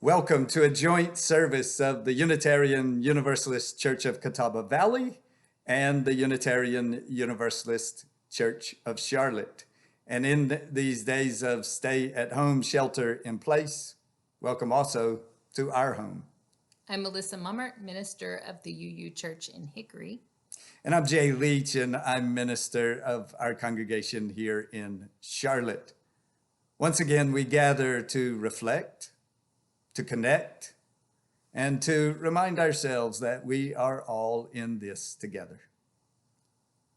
Welcome to a joint service of the Unitarian Universalist Church of Catawba Valley and the Unitarian Universalist Church of Charlotte. And in these days of stay at home, shelter in place, welcome also to our home. I'm Melissa Mummert, minister of the UU Church in Hickory. And I'm Jay Leach, and I'm minister of our congregation here in Charlotte. Once again, we gather to reflect, to connect, and to remind ourselves that we are all in this together.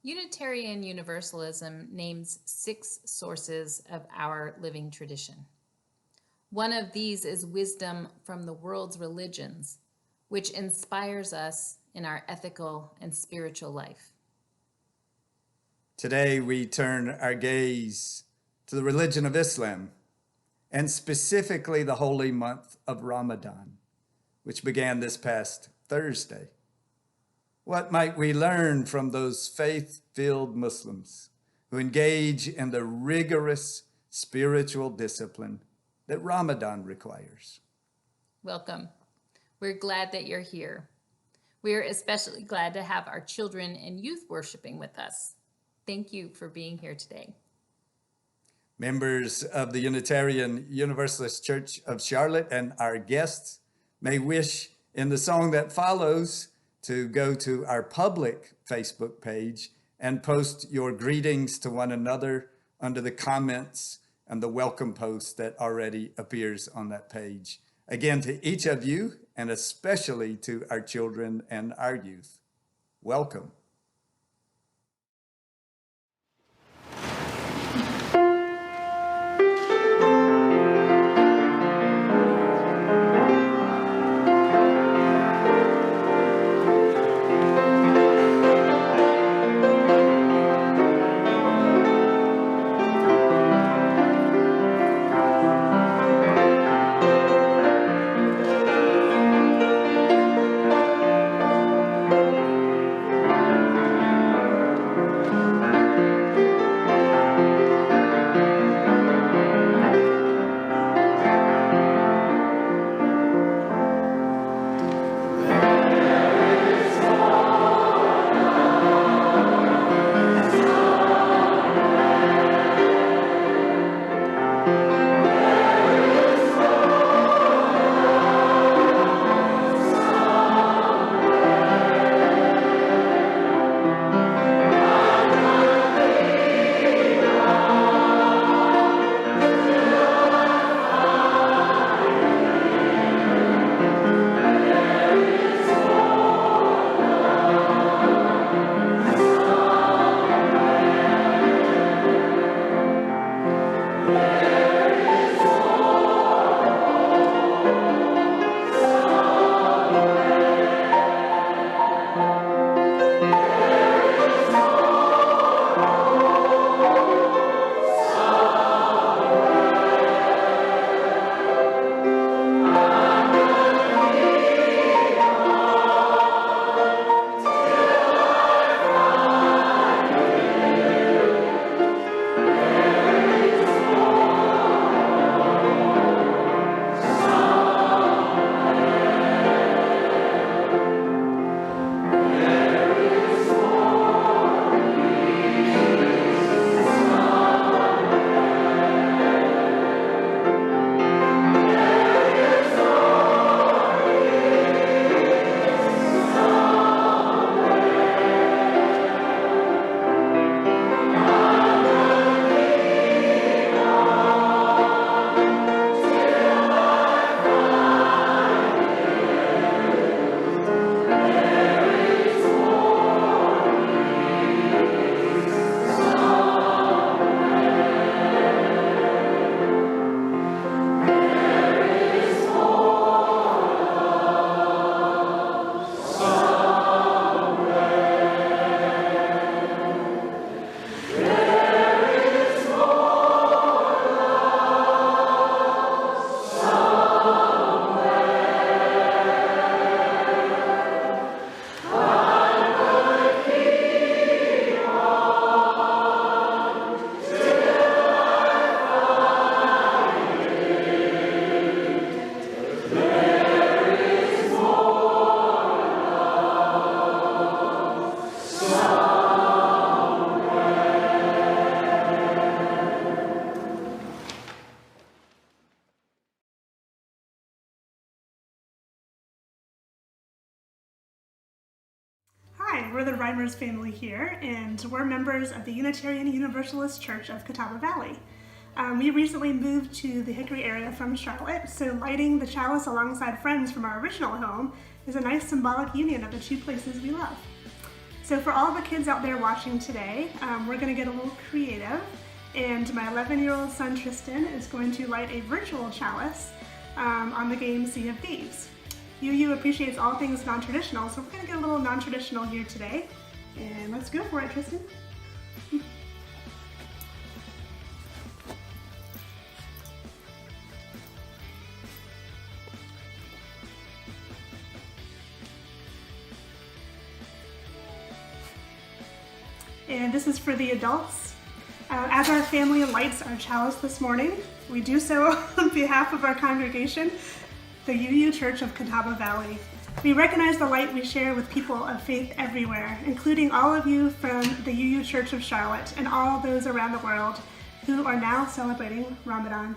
Unitarian Universalism names 6 sources of our living tradition. One of these is wisdom from the world's religions, which inspires us in our ethical and spiritual life. Today, we turn our gaze to the religion of Islam, and specifically the holy month of Ramadan, which began this past Thursday. What might we learn from those faith-filled Muslims who engage in the rigorous spiritual discipline that Ramadan requires? Welcome. We're glad that you're here. We're especially glad to have our children and youth worshiping with us. Thank you for being here today. Members of the Unitarian Universalist Church of Charlotte and our guests may wish in the song that follows to go to our public Facebook page and post your greetings to one another under the comments and the welcome post that already appears on that page. Again, to each of you, and especially to our children and our youth, welcome. Members family here, and we're members of the Unitarian Universalist Church of Catawba Valley. We recently moved to the Hickory area from Charlotte, so lighting the chalice alongside friends from our original home is a nice symbolic union of the two places we love. So for all the kids out there watching today, we're going to get a little creative, and my 11-year-old son Tristan is going to light a virtual chalice on the game Sea of Thieves. UU appreciates all things non-traditional, so we're going to get a little non-traditional here today. And let's go for it, Tristan. And this is for the adults. As our family lights our chalice this morning, we do so on behalf of our congregation, the UU Church of Catawba Valley. We recognize the light we share with people of faith everywhere, including all of you from the UU Church of Charlotte and all those around the world who are now celebrating Ramadan.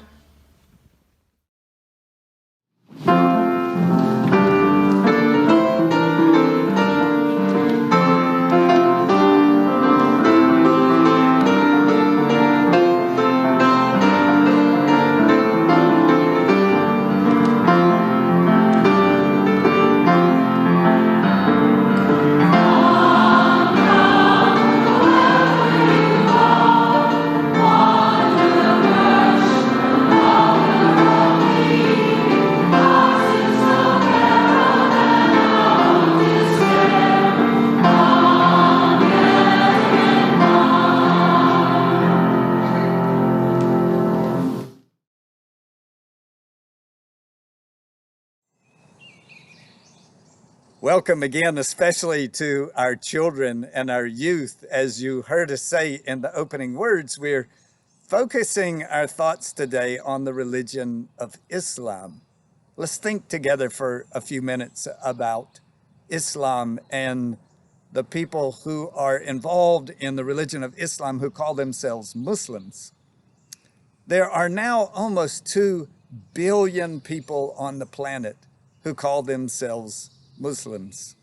Welcome again, especially to our children and our youth. As you heard us say in the opening words, we're focusing our thoughts today on the religion of Islam. Let's think together for a few minutes about Islam and the people who are involved in the religion of Islam who call themselves Muslims. There are now almost 2 billion people on the planet who call themselves Muslims.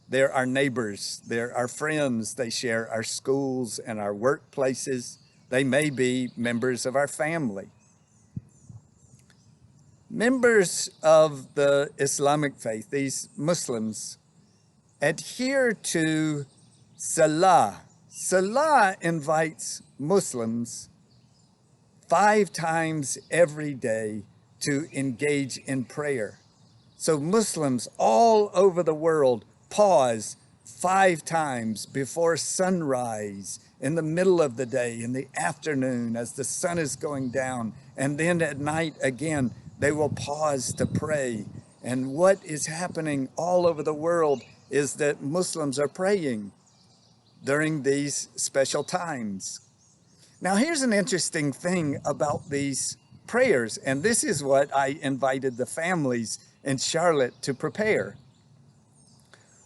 They're our neighbors, they're our friends, they share our schools and our workplaces. They may be members of our family. Members of the Islamic faith, these Muslims, adhere to Salah. Salah invites Muslims 5 times every day to engage in prayer. So Muslims all over the world pause 5 times before sunrise, in the middle of the day, in the afternoon, as the sun is going down, and then at night again, they will pause to pray. And what is happening all over the world is that Muslims are praying during these special times. Now, here's an interesting thing about these prayers, and this is what I invited the families in Charlotte to prepare.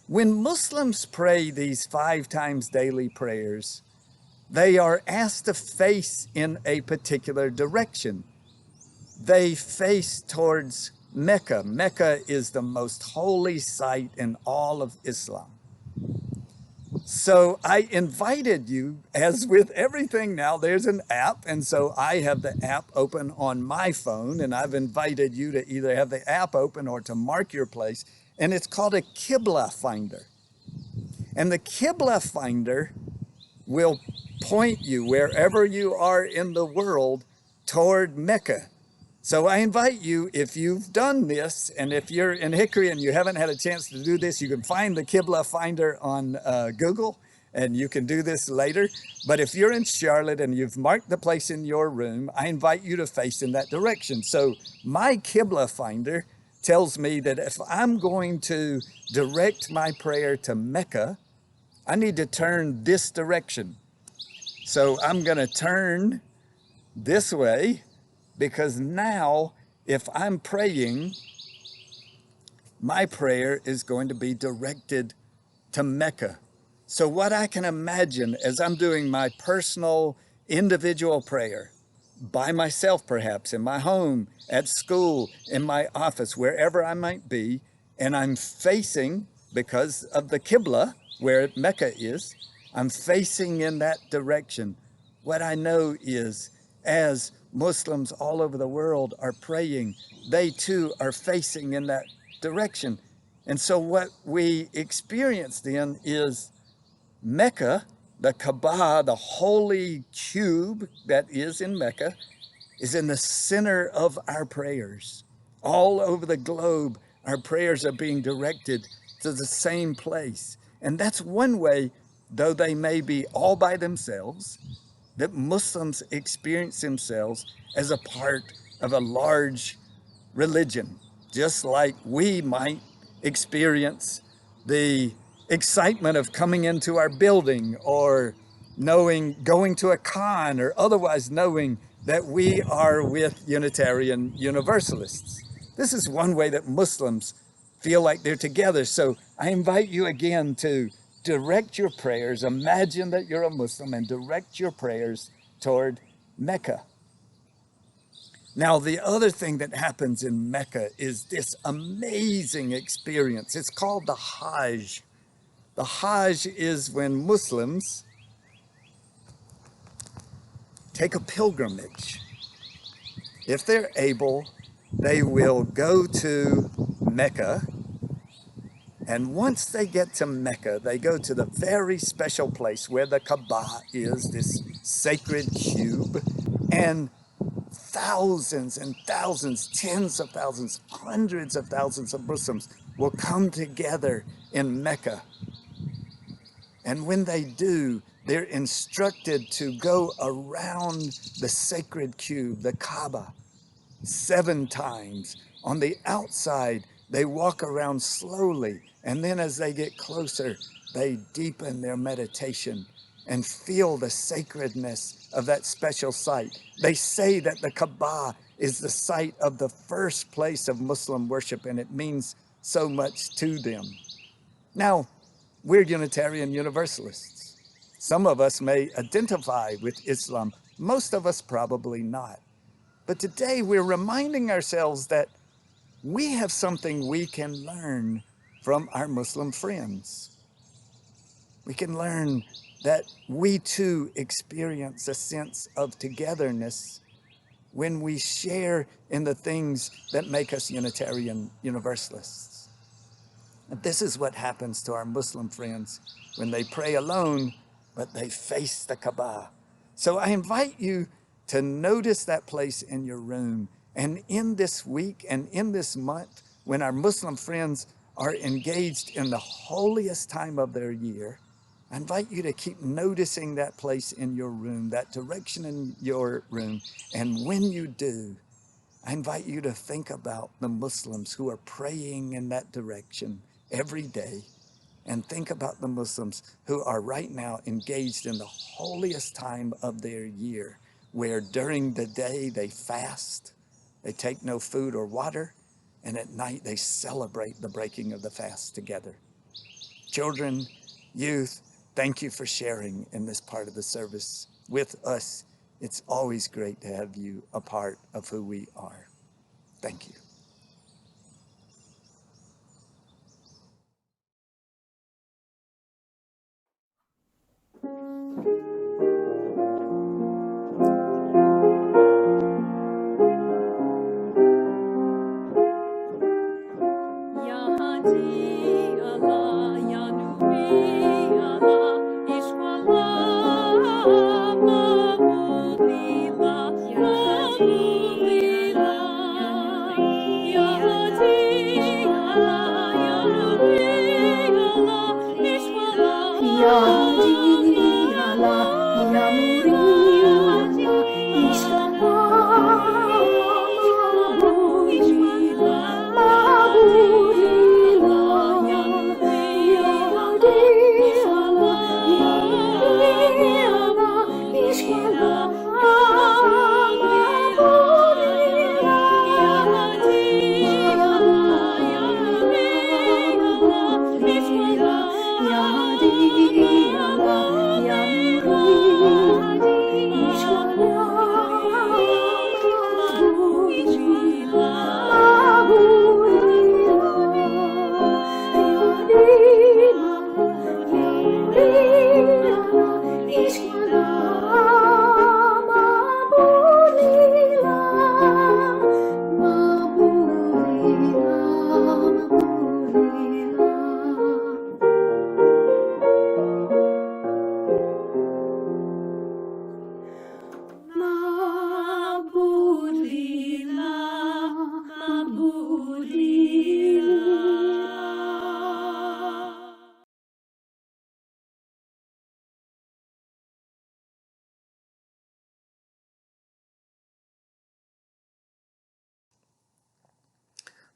When Muslims pray these 5 times daily prayers, they are asked to face in a particular direction. They face towards Mecca. Mecca is the most holy site in all of Islam. So I invited you, as with everything now, there's an app. And so I have the app open on my phone, and I've invited you to either have the app open or to mark your place. And it's called a Qibla Finder. And the Qibla Finder will point you wherever you are in the world toward Mecca. So I invite you, if you've done this, and if you're in Hickory and you haven't had a chance to do this, you can find the Qibla Finder on Google, and you can do this later. But if you're in Charlotte and you've marked the place in your room, I invite you to face in that direction. So my Qibla Finder tells me that if I'm going to direct my prayer to Mecca, I need to turn this direction. So I'm going to turn this way, because now if I'm praying, my prayer is going to be directed to Mecca. So what I can imagine as I'm doing my personal individual prayer, by myself perhaps, in my home, at school, in my office, wherever I might be, and I'm facing, because of the Qibla, where Mecca is. I'm facing in that direction. What I know is, as Muslims all over the world are praying, they too are facing in that direction. And so what we experience then is Mecca, the Kaaba, the holy cube that is in Mecca, is in the center of our prayers. All over the globe, our prayers are being directed to the same place. And that's one way, though they may be all by themselves, that Muslims experience themselves as a part of a large religion, just like we might experience the excitement of coming into our building or going to a con or otherwise knowing that we are with Unitarian Universalists. This is one way that Muslims feel like they're together. So I invite you again to direct your prayers. Imagine that you're a Muslim and direct your prayers toward Mecca. Now, the other thing that happens in Mecca is this amazing experience. It's called the Hajj. The Hajj is when Muslims take a pilgrimage. If they're able, they will go to Mecca. And once they get to Mecca, they go to the very special place where the Kaaba is, this sacred cube. And thousands and thousands, tens of thousands, hundreds of thousands of Muslims will come together in Mecca. And when they do, they're instructed to go around the sacred cube, the Kaaba, 7 times. On the outside, they walk around slowly. And then as they get closer, they deepen their meditation and feel the sacredness of that special site. They say that the Kaaba is the site of the first place of Muslim worship, and it means so much to them. Now, we're Unitarian Universalists. Some of us may identify with Islam. Most of us probably not. But today we're reminding ourselves that we have something we can learn from our Muslim friends. We can learn that we too experience a sense of togetherness when we share in the things that make us Unitarian Universalists. And this is what happens to our Muslim friends when they pray alone, but they face the Kaaba. So I invite you to notice that place in your room. And in this week and in this month, when our Muslim friends are engaged in the holiest time of their year, I invite you to keep noticing that place in your room, that direction in your room. And when you do, I invite you to think about the Muslims who are praying in that direction every day. And think about the Muslims who are right now engaged in the holiest time of their year, where during the day they fast, they take no food or water, and at night they celebrate the breaking of the fast together. Children, youth, thank you for sharing in this part of the service with us. It's always great to have you a part of who we are. Thank you. Ya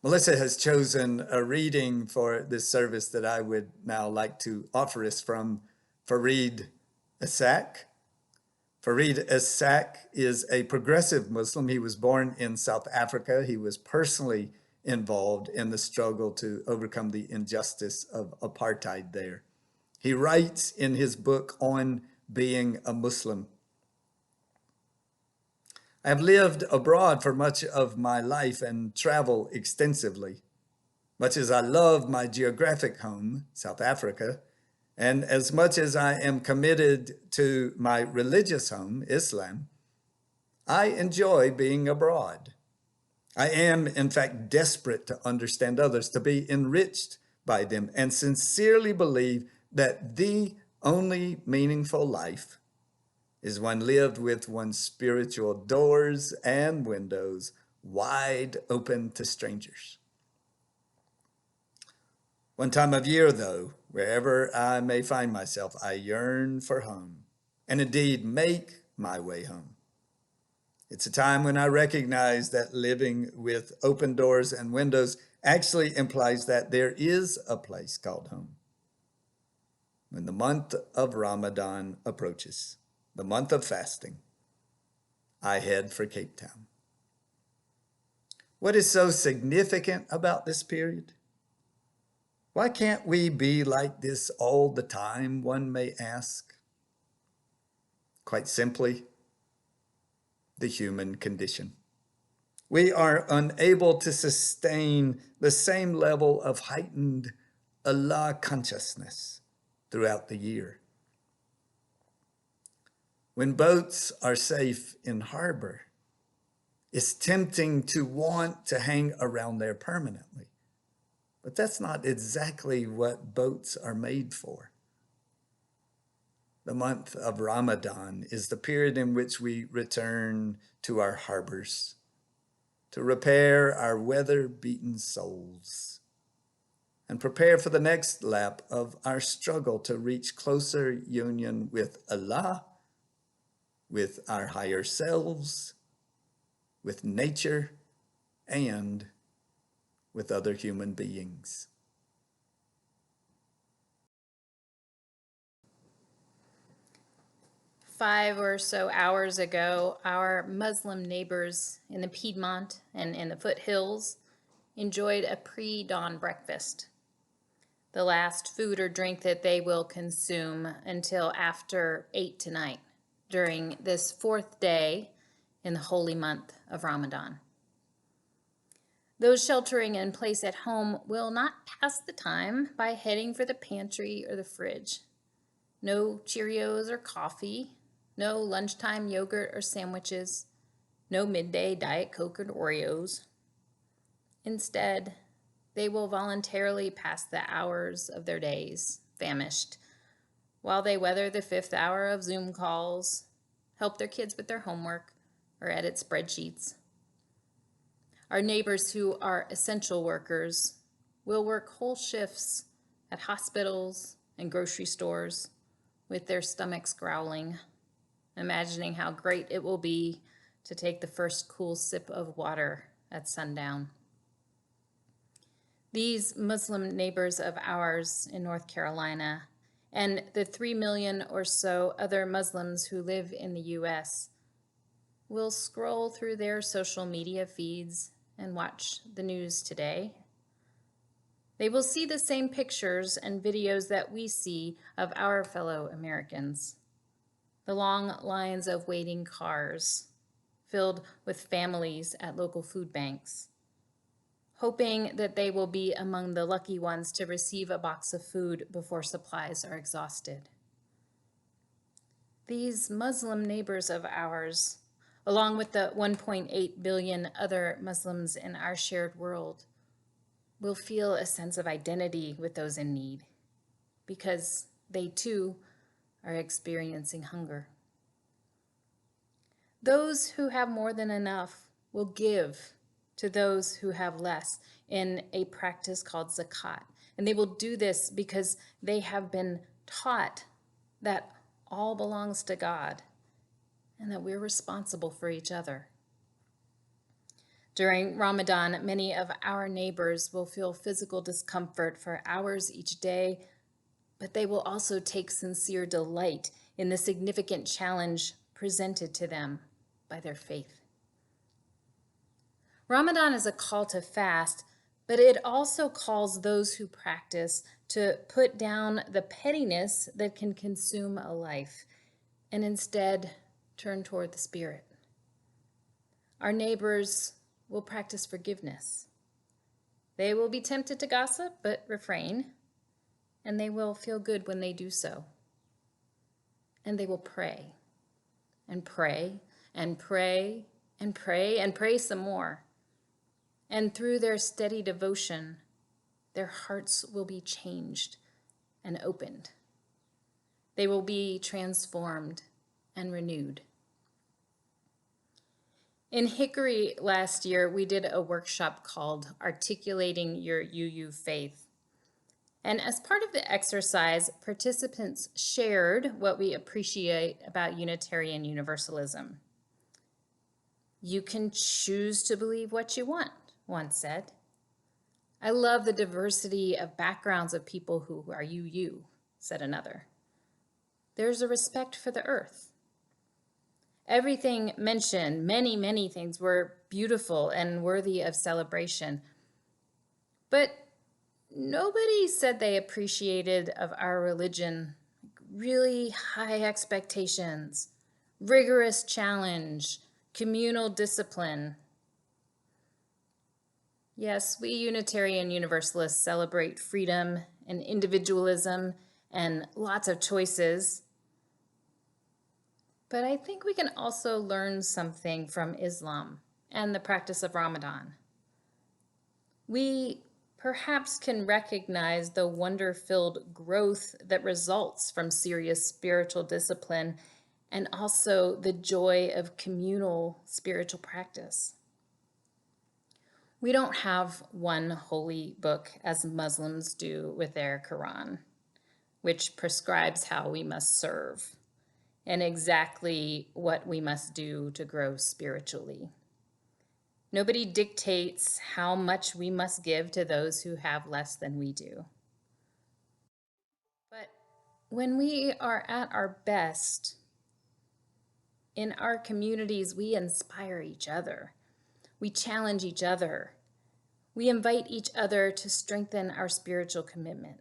Melissa has chosen a reading for this service that I would now like to offer us from Farid Isaac. Farid Isaac is a progressive Muslim. He was born in South Africa. He was personally involved in the struggle to overcome the injustice of apartheid there. He writes in his book on being a Muslim, I have lived abroad for much of my life and travel extensively. Much as I love my geographic home, South Africa, and as much as I am committed to my religious home, Islam, I enjoy being abroad. I am, in fact, desperate to understand others, to be enriched by them, and sincerely believe that the only meaningful life is one lived with one's spiritual doors and windows wide open to strangers. One time of year, though, wherever I may find myself, I yearn for home, and indeed make my way home. It's a time when I recognize that living with open doors and windows actually implies that there is a place called home. When the month of Ramadan approaches, the month of fasting, I head for Cape Town. What is so significant about this period? Why can't we be like this all the time, one may ask? Quite simply, the human condition. We are unable to sustain the same level of heightened Allah consciousness throughout the year. When boats are safe in harbor, it's tempting to want to hang around there permanently. But that's not exactly what boats are made for. The month of Ramadan is the period in which we return to our harbors to repair our weather-beaten souls and prepare for the next lap of our struggle to reach closer union with Allah, with our higher selves, with nature, and with other human beings. Five or so hours ago, our Muslim neighbors in the Piedmont and in the foothills enjoyed a pre-dawn breakfast, the last food or drink that they will consume until after 8 tonight during this fourth day in the holy month of Ramadan. Those sheltering in place at home will not pass the time by heading for the pantry or the fridge. No Cheerios or coffee, no lunchtime yogurt or sandwiches, no midday Diet Coke or Oreos. Instead, they will voluntarily pass the hours of their days famished while they weather the 5th hour of Zoom calls, help their kids with their homework, or edit spreadsheets. Our neighbors who are essential workers will work whole shifts at hospitals and grocery stores with their stomachs growling, imagining how great it will be to take the first cool sip of water at sundown. These Muslim neighbors of ours in North Carolina and the 3 million or so other Muslims who live in the U.S. will scroll through their social media feeds and watch the news today. They will see the same pictures and videos that we see of our fellow Americans. The long lines of waiting cars filled with families at local food banks, hoping that they will be among the lucky ones to receive a box of food before supplies are exhausted. These Muslim neighbors of ours, along with the 1.8 billion other Muslims in our shared world, will feel a sense of identity with those in need because they too are experiencing hunger. Those who have more than enough will give to those who have less in a practice called zakat. And they will do this because they have been taught that all belongs to God and that we're responsible for each other. During Ramadan, many of our neighbors will feel physical discomfort for hours each day, but they will also take sincere delight in the significant challenge presented to them by their faith. Ramadan is a call to fast, but it also calls those who practice to put down the pettiness that can consume a life and instead turn toward the Spirit. Our neighbors will practice forgiveness. They will be tempted to gossip, but refrain, and they will feel good when they do so. And they will pray and pray and pray and pray and pray some more. And through their steady devotion, their hearts will be changed and opened. They will be transformed and renewed. In Hickory last year, we did a workshop called Articulating Your UU Faith. And as part of the exercise, participants shared what we appreciate about Unitarian Universalism. You can choose to believe what you want, one said. I love the diversity of backgrounds of people who are UU, said another. There's a respect for the earth. Everything mentioned, many things were beautiful and worthy of celebration. But nobody said they appreciated of our religion really high expectations, rigorous challenge, communal discipline. Yes, we Unitarian Universalists celebrate freedom and individualism and lots of choices. But I think we can also learn something from Islam and the practice of Ramadan. We perhaps can recognize the wonder-filled growth that results from serious spiritual discipline and also the joy of communal spiritual practice. We don't have one holy book as Muslims do with their Quran, which prescribes how we must serve and exactly what we must do to grow spiritually. Nobody dictates how much we must give to those who have less than we do. But when we are at our best, in our communities, we inspire each other. We challenge each other. We invite each other to strengthen our spiritual commitment.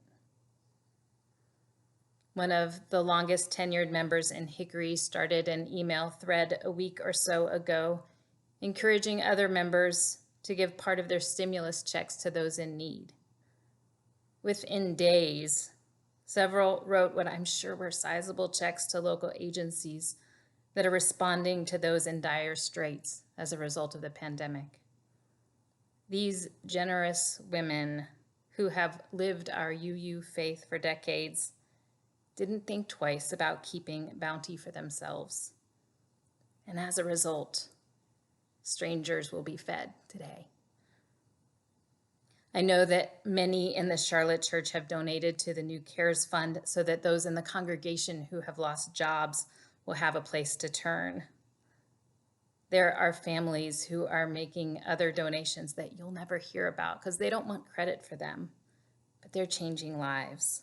One of the longest tenured members in Hickory started an email thread a week or so ago, encouraging other members to give part of their stimulus checks to those in need. Within days, several wrote what I'm sure were sizable checks to local agencies that are responding to those in dire straits as a result of the pandemic. These generous women who have lived our UU faith for decades didn't think twice about keeping bounty for themselves. And as a result, strangers will be fed today. I know that many in the Charlotte Church have donated to the New Cares Fund so that those in the congregation who have lost jobs will have a place to turn. There are families who are making other donations that you'll never hear about because they don't want credit for them, but they're changing lives.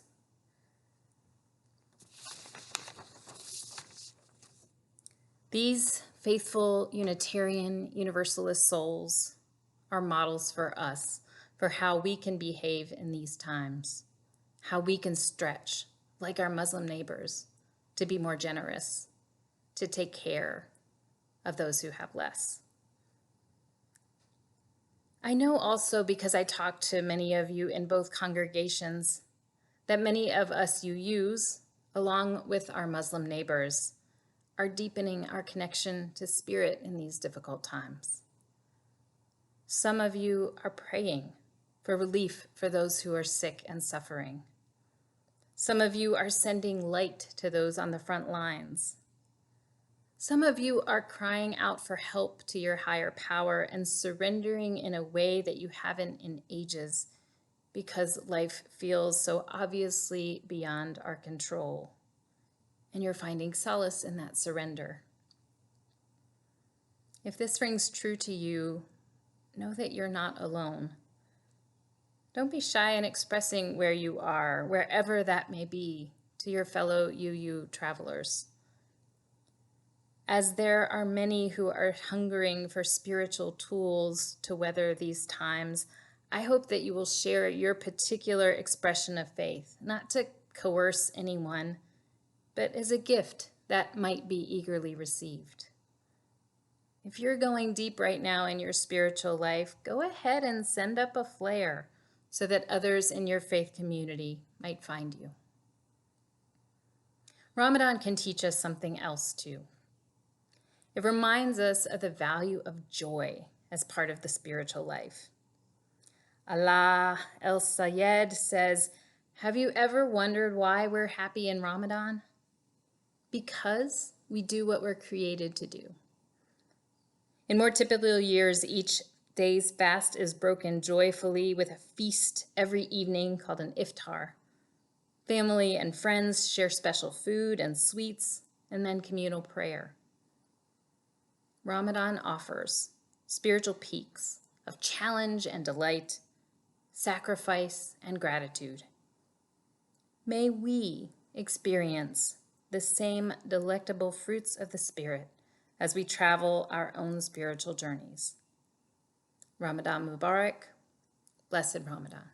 These faithful Unitarian Universalist souls are models for us for how we can behave in these times, how we can stretch, like our Muslim neighbors, to be more generous, to take care of those who have less. I know also, because I talked to many of you in both congregations, that many of us UUs, along with our Muslim neighbors, are deepening our connection to Spirit in these difficult times. Some of you are praying for relief for those who are sick and suffering. Some of you are sending light to those on the front lines. Some of you are crying out for help to your higher power and surrendering in a way that you haven't in ages because life feels so obviously beyond our control. And you're finding solace in that surrender. If this rings true to you, know that you're not alone. Don't be shy in expressing where you are, wherever that may be, to your fellow UU travelers. As there are many who are hungering for spiritual tools to weather these times, I hope that you will share your particular expression of faith, not to coerce anyone, but as a gift that might be eagerly received. If you're going deep right now in your spiritual life, go ahead and send up a flare so that others in your faith community might find you. Ramadan can teach us something else too. It reminds us of the value of joy as part of the spiritual life. Allah el-Sayed says, have you ever wondered why we're happy in Ramadan? Because we do what we're created to do. In more typical years, each day's fast is broken joyfully with a feast every evening called an iftar. Family and friends share special food and sweets, and then communal prayer. Ramadan offers spiritual peaks of challenge and delight, sacrifice and gratitude. May we experience the same delectable fruits of the Spirit as we travel our own spiritual journeys. Ramadan Mubarak, blessed Ramadan.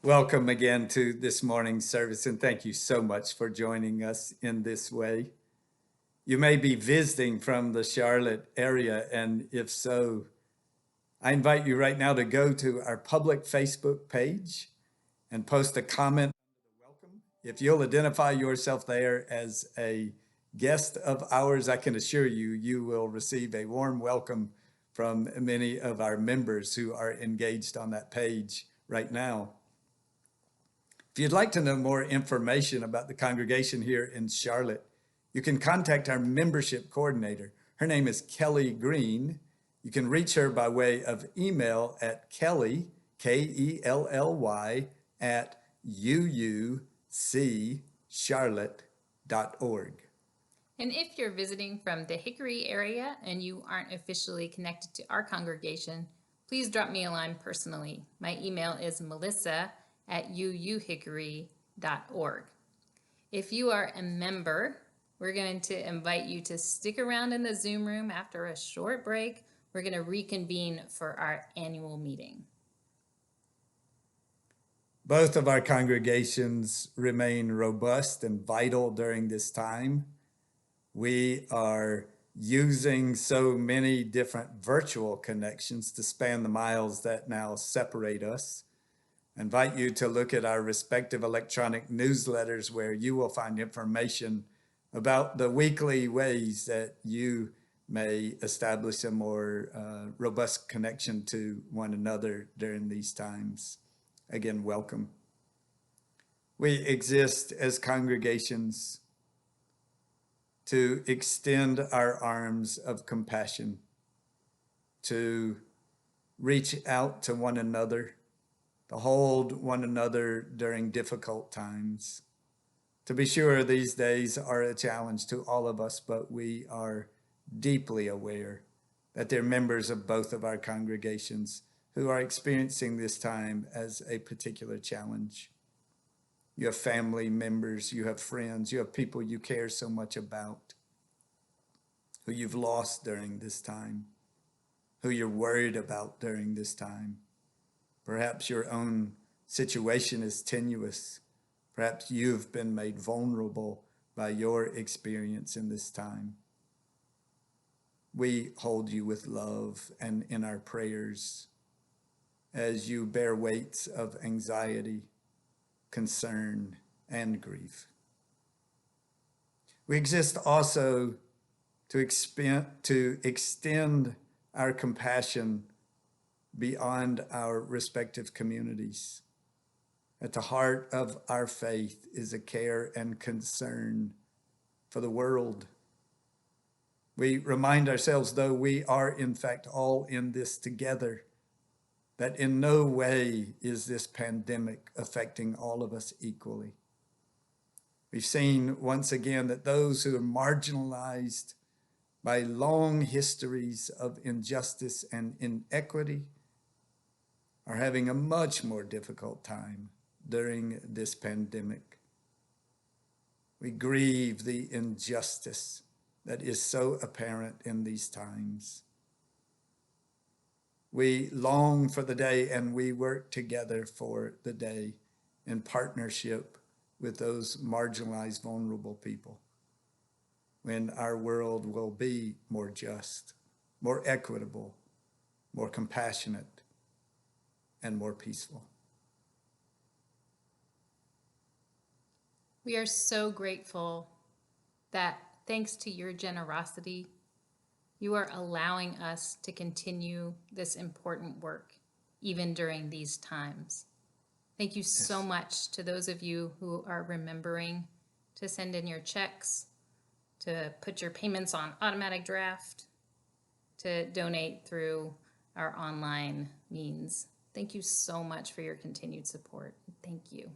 Welcome again to this morning's service, and thank you so much for joining us in this way. You may be visiting from the Charlotte area, and if so, I invite you right now to go to our public Facebook page and post a comment under the welcome. If you'll identify yourself there as a guest of ours, I can assure you, you will receive a warm welcome from many of our members who are engaged on that page right now. If you'd like to know more information about the congregation here in Charlotte, you can contact our membership coordinator. Her name is Kelly Green. You can reach her by way of email at Kelly, Kelly, at UUCCharlotte.org. And if you're visiting from the Hickory area and you aren't officially connected to our congregation, please drop me a line personally. My email is melissa@uuhickory.org. If you are a member, we're going to invite you to stick around in the Zoom room after a short break. We're going to reconvene for our annual meeting. Both of our congregations remain robust and vital during this time. We are using so many different virtual connections to span the miles that now separate us. I invite you to look at our respective electronic newsletters where you will find information about the weekly ways that you may establish a more robust connection to one another during these times. Again, welcome. We exist as congregations to extend our arms of compassion, to reach out to one another, to hold one another during difficult times. To be sure, these days are a challenge to all of us, but we are deeply aware that there are members of both of our congregations who are experiencing this time as a particular challenge. You have family members, you have friends, you have people you care so much about, who you've lost during this time, who you're worried about during this time. Perhaps your own situation is tenuous. Perhaps you've been made vulnerable by your experience in this time. We hold you with love and in our prayers as you bear weights of anxiety, concern, and grief. We exist also to extend our compassion beyond our respective communities. At the heart of our faith is a care and concern for the world. We remind ourselves, though we are in fact all in this together, that in no way is this pandemic affecting all of us equally. We've seen once again that those who are marginalized by long histories of injustice and inequity are having a much more difficult time during this pandemic. We grieve the injustice that is so apparent in these times. We long for the day and we work together for the day in partnership with those marginalized, vulnerable people, when our world will be more just, more equitable, more compassionate, and more peaceful. We are so grateful that thanks to your generosity, you are allowing us to continue this important work, even during these times. Thank you so much to those of you who are remembering to send in your checks, to put your payments on automatic draft, to donate through our online means. Thank you so much for your continued support. Thank you.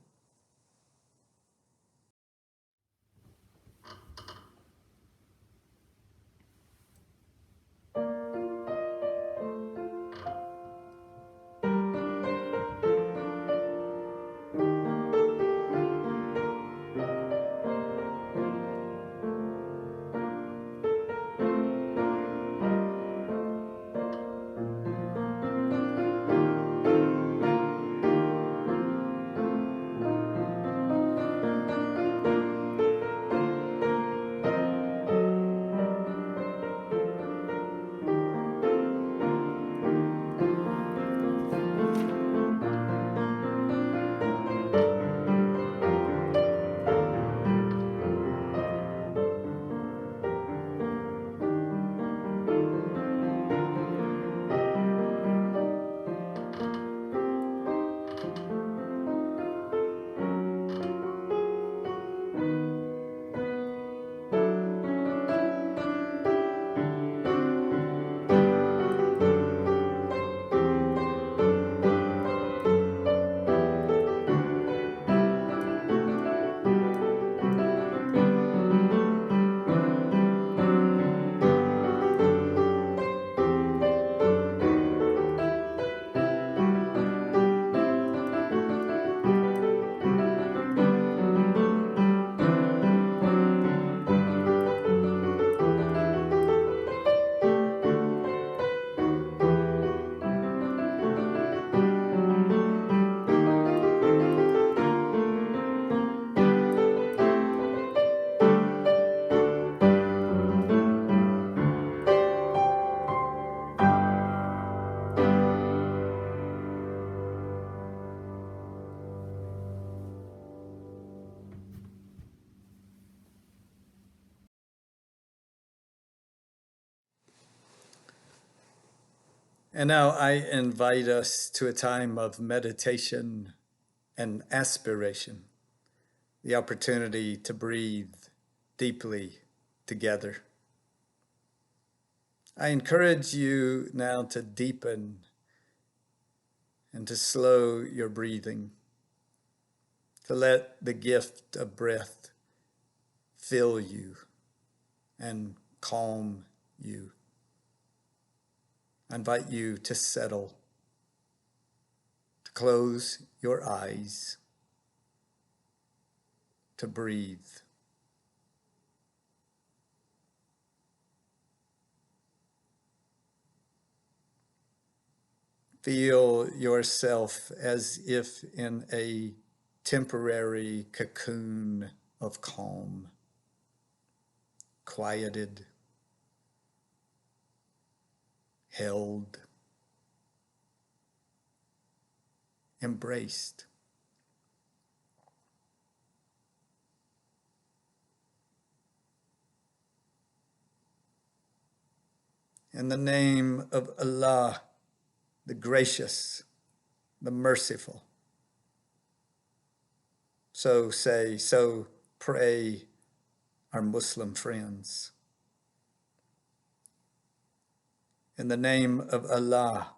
And now I invite us to a time of meditation and aspiration, the opportunity to breathe deeply together. I encourage you now to deepen and to slow your breathing, to let the gift of breath fill you and calm you. I invite you to settle, to close your eyes, to breathe. Feel yourself as if in a temporary cocoon of calm, quieted, held, embraced. In the name of Allah, the gracious, the merciful. So say, so pray our Muslim friends. In the name of Allah,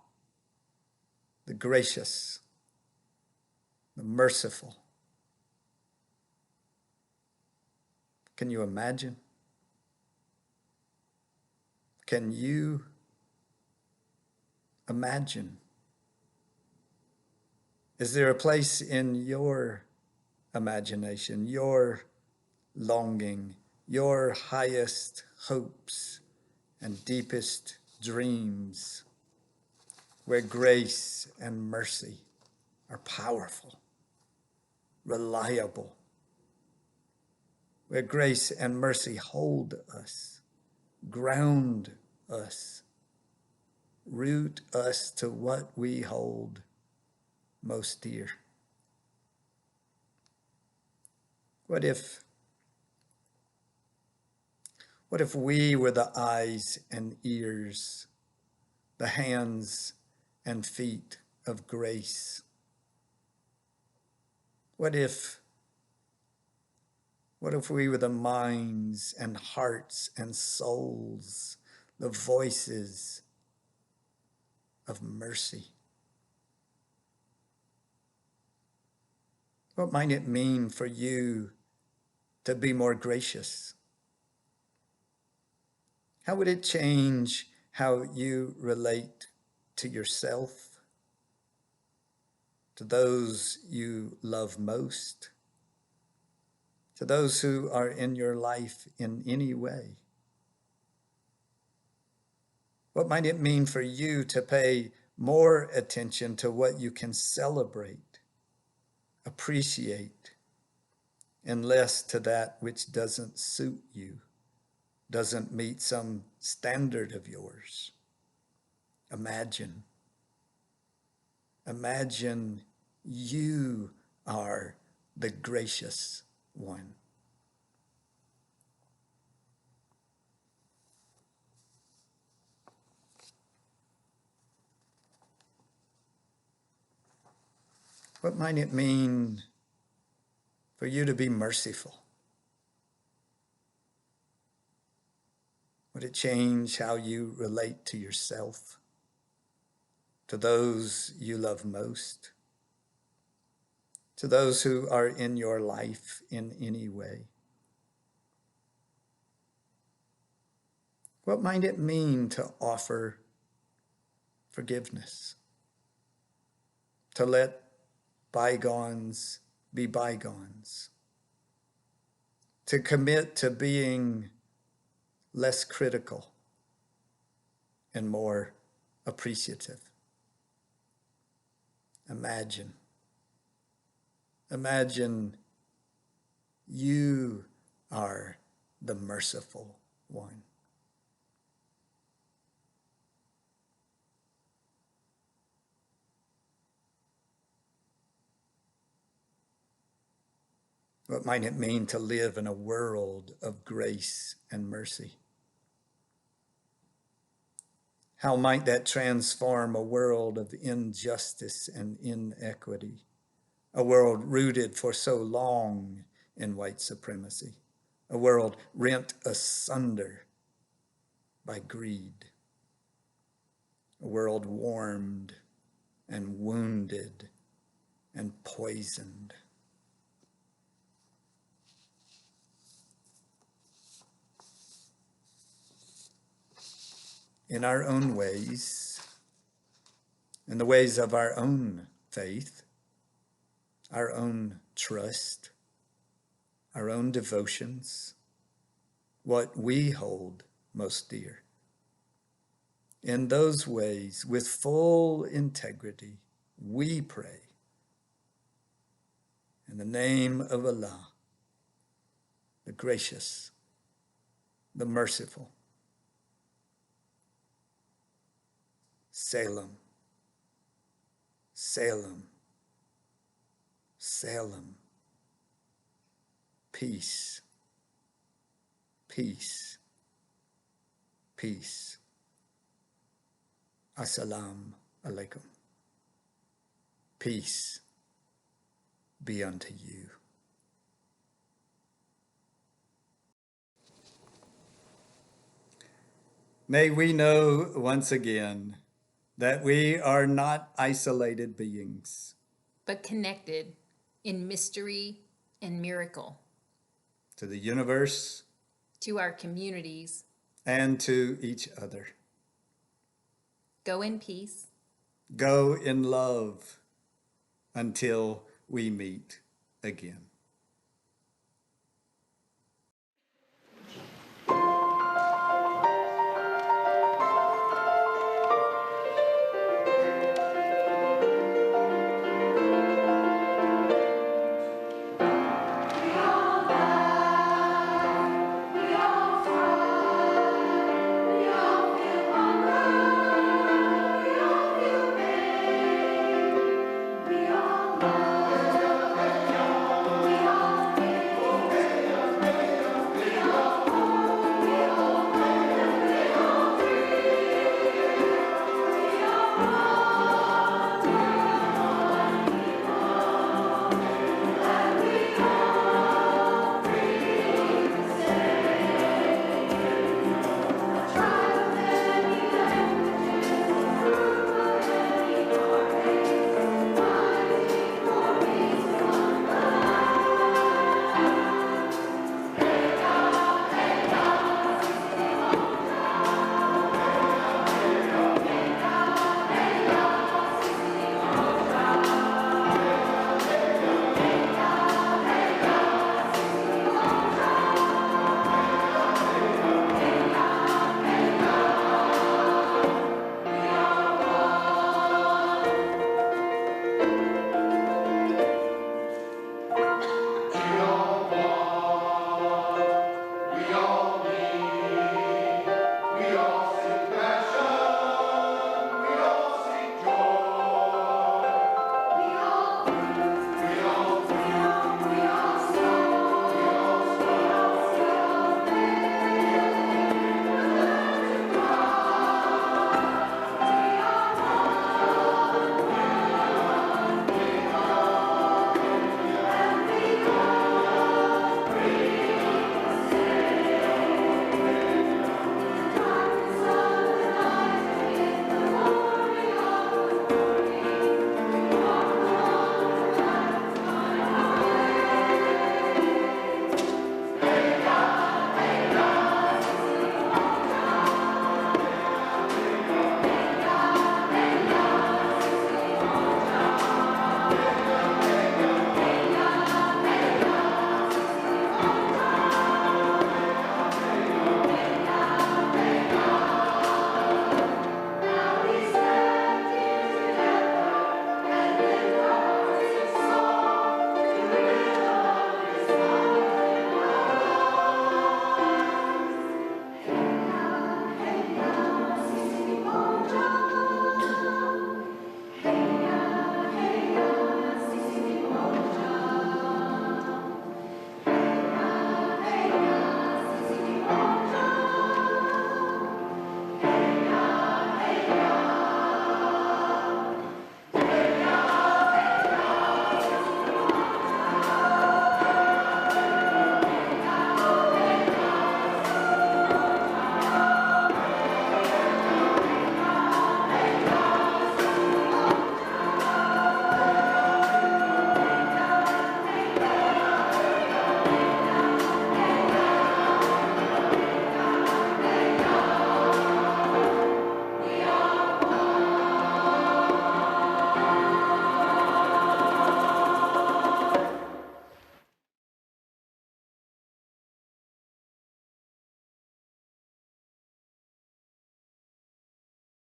the gracious, the merciful. Can you imagine? Can you imagine? Is there a place in your imagination, your longing, your highest hopes and deepest dreams, where grace and mercy are powerful, reliable, where grace and mercy hold us, ground us, root us to what we hold most dear? What if we were the eyes and ears, the hands and feet of grace? What if we were the minds and hearts and souls, the voices of mercy? What might it mean for you to be more gracious? How would it change how you relate to yourself, to those you love most, to those who are in your life in any way? What might it mean for you to pay more attention to what you can celebrate, appreciate, and less to that which doesn't suit you, doesn't meet some standard of yours? Imagine you are the gracious one. What might it mean for you to be merciful? Would it change how you relate to yourself, to those you love most, to those who are in your life in any way? What might it mean to offer forgiveness, to let bygones be bygones, to commit to being less critical and more appreciative? Imagine you are the merciful one. What might it mean to live in a world of grace and mercy? How might that transform a world of injustice and inequity, a world rooted for so long in white supremacy, a world rent asunder by greed, a world warmed and wounded and poisoned? In our own ways, in the ways of our own faith, our own trust, our own devotions, what we hold most dear. In those ways, with full integrity, we pray. In the name of Allah, the gracious, the merciful. Salem, Salem, Salem. Peace, peace, peace. Assalamu alaikum. Peace be unto you. May we know once again that we are not isolated beings, but connected in mystery and miracle to the universe to our communities. and to each other. Go in peace. Go in love until we meet again.